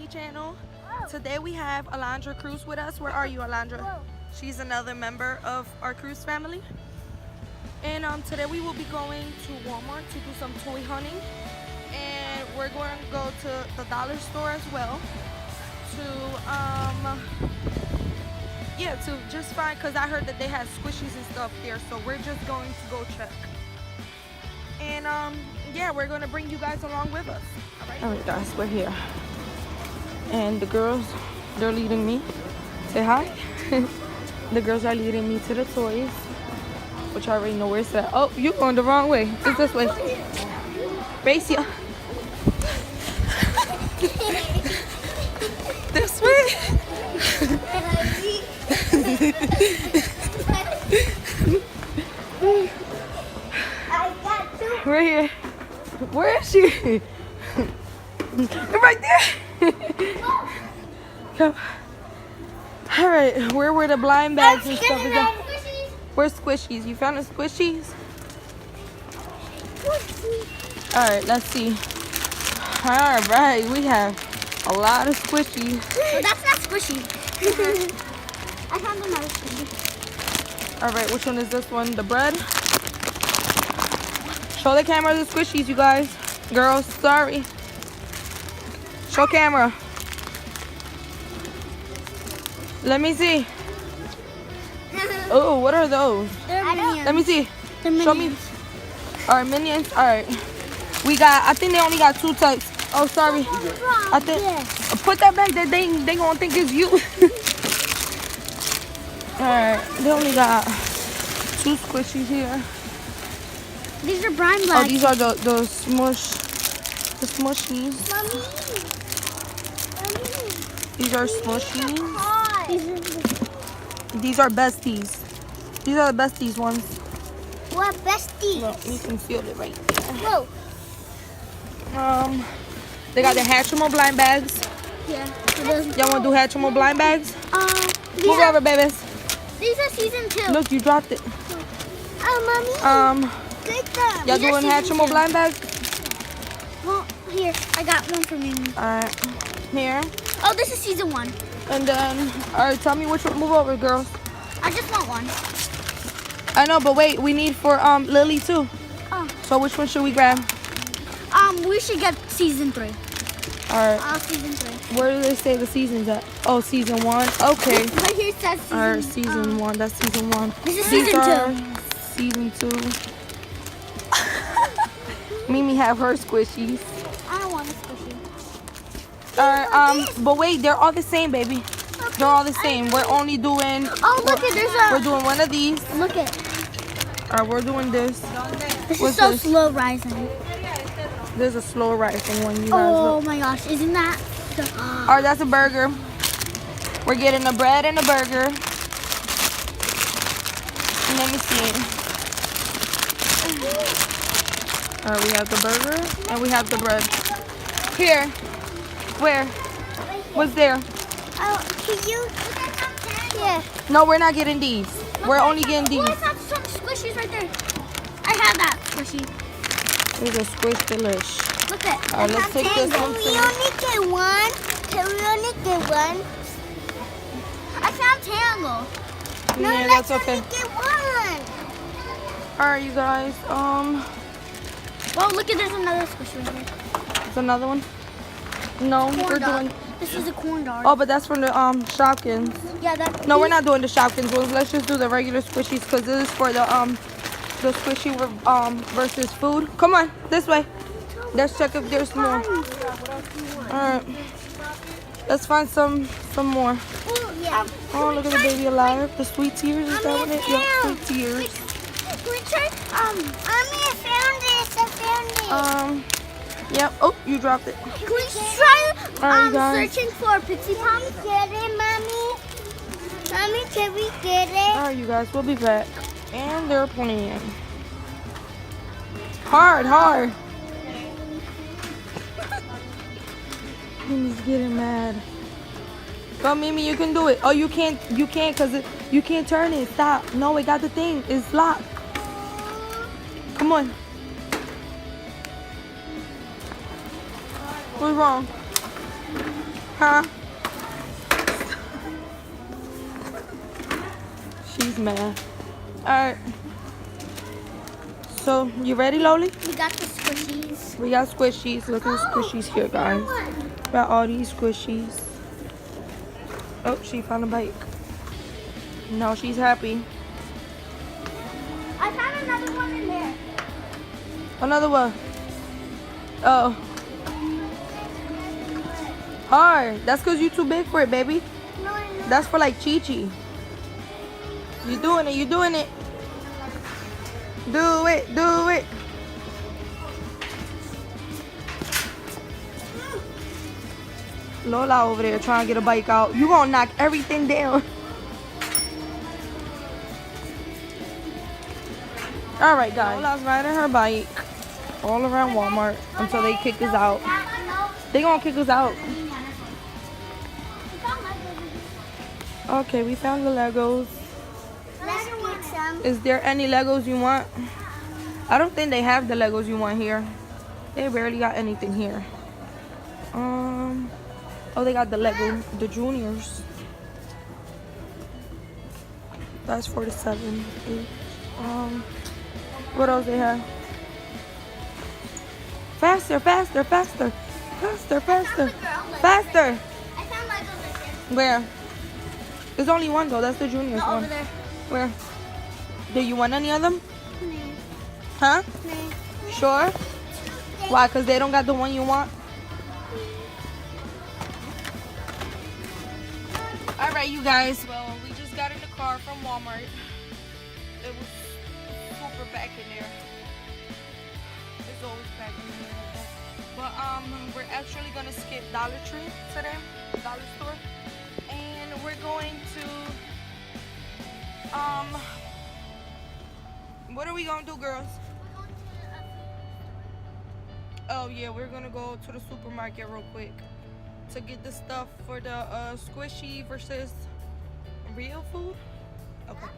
me channel. Today we have Alondra Cruz with us. Where are you, Alondra? She's another member of our Cruz family. And today we will be going to Walmart to do some toy hunting. And we're going to go to the dollar store as well to just find, because I heard that they had squishies and stuff there, so we're just going to go check. And yeah, we're going to bring you guys along with us. All right guys, we're here. And the girls, they're leading me. Say hi. The girls are leading me to the toys, which I already know where it's at. Oh, you're going the wrong way. It's this way. Race ya. This way. Right here. Where is she? Right there. Come. All right, where the blind bags and stuff is at? Where's squishies? You found the squishies? All right, let's see. All right, we have a lot of squishies. Well, that's not squishy. I found another squishy. All right, which one is this one? The bread? Show the camera the squishies, you guys. Girls, sorry. Show camera. Let me see. Oh, what are those? Let me see. Show me. All right, minions. All right. We got, I think they only got 2 types. Oh, sorry. I think, put that back there. They gonna think it's you. All right, they only got 2 squishies here. These are brine Oh, black. these are the smushies. Mommy. These are smushies. These These are besties. These are the besties ones. what besties? Look, you can feel it right there. Whoa. They got the Hatchimal blind bags. Yeah. Y'all want to do Hatchimal blind bags? Move over, babies. These are season 2. Look, you dropped it. Mommy. Good job. Y'all doing Hatchimal blind bags? Well, here, I got one for me. Alright, here. Oh, this is season 1. And then, alright, tell me which one. Move over, girls. I just want one. I know, but wait, we need for Lily too. Oh. So which one should we grab? We should get season 3. Alright. Season 3. Where do they say the season's at? Oh, season 1. Okay. Right here it says season. Alright, season 1. That's season 1. This is These season are 2. Season 2. Mimi have her squishies. I don't want a squishy. Alright, but wait, they're all the same, baby. They're all the same. We're only doing. Oh, look at there's a. We're doing one of these. Look at. Alright, we're doing this. This What's is so this? slow rising. There's a slow rising one, you guys. Oh Look. my gosh, isn't that? Alright, that's a burger. We're getting a bread and a burger. Let me see. Alright, we have the burger and we have the bread. Here. Where? What's there? Oh, can you? Yeah. No, we're not getting these. We're only getting these. Oh, I found some squishies right there. I have that squishy. There's a squish delish. Look at. Alright, let's take this one. Can we only get one? Can we only get one? I found Tangle. No, Yeah, let's that's okay. only get one. Alright, you guys. Oh, look at there's another squishy right here. There's another one. No, Corn we're dog. doing. This is a corn dog. Oh, but that's from the Shopkins. Yeah, that. No, we're not doing the Shopkins ones. Let's just do the regular squishies because this is for the squishy versus food. Come on, this way. Let's check if there's more. Alright. Let's find some more. Oh, yeah. Oh, look at the baby alive. The sweet tears, is that what it is? Yeah, sweet tears. Can we try? Mommy, I found this. I found it. Yep. Oh, you dropped it. Can we try Alright, guys. searching for Pixie Pop? Get it, Mommy? Mommy, can we get it? Alright, you guys, we'll be back. And they're playing. Hard. Mimi's getting mad. Go, Mimi, you can do it. Oh, you can't because you can't turn it. Stop. No, it got the thing. It's locked. Come on. What's wrong? Huh? She's mad. Alright. So, you ready, Loli? We got the squishies. We got squishies. Look at the squishies here, guys. Got all these squishies. Oh, she found a bike. No, she's happy. I found another one in there. Another one. Oh. Hard. That's because you're too big for it, baby. No, I'm not. That's for like Chi-Chi. You doing it. You doing it. Do it. Do it. Lola over there trying to get a bike out. You gonna knock everything down. Alright, guys. Lola's riding her bike all around Walmart until they kick us out. They gonna kick us out. Okay, we found the Legos. Let's get some. Is there any Legos you want? I don't think they have the Legos you want here. They barely got anything here. Oh, they got the Lego, the juniors. That's 47. What else they have? Faster, faster, faster, faster, faster, faster. I found Legos right there. Where? There's only one though. That's the juniors No, one. over there. Where? Do you want any of them? No. Huh? No. Sure. Why? Cause they don't got the one you want. All right, you guys. Well, we just got in the car from Walmart. It was super packed in there. It's always packed in there like that. But we're actually gonna skip Dollar Tree today, Dollar Store, and we're going to what are we gonna do, girls? Oh yeah, we're gonna go to the supermarket real quick to get the stuff for the squishy versus real food. Okay,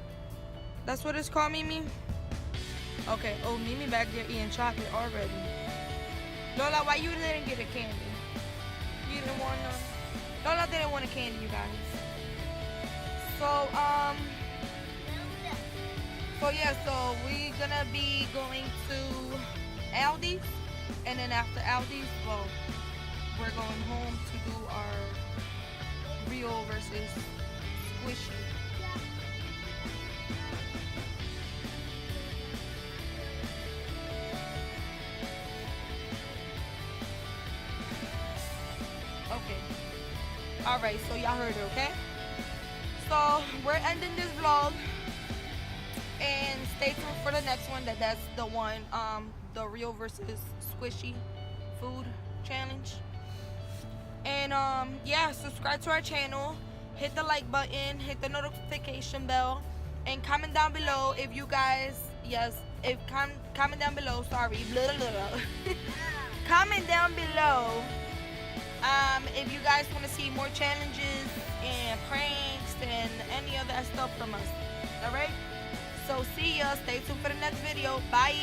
that's what it's called, Mimi. Okay. Oh, Mimi back there eating chocolate already. Lola, why you didn't get a candy? You didn't want none. Lola didn't want a candy, you guys. So so we gonna be going to Aldi's, and then after Aldi's, well, we're going home to do our real versus squishy. Okay. Alright, so y'all heard it, okay? So we're ending this vlog. And stay tuned for the next one. That's the one, the real versus squishy food challenge. And yeah, subscribe to our channel, hit the like button, hit the notification bell, and comment down below if you guys, comment down below, sorry, blah, blah, blah. Comment down below if you guys want to see more challenges and pranks and any other stuff from us. Alright? So see ya. Stay tuned for the next video. Bye.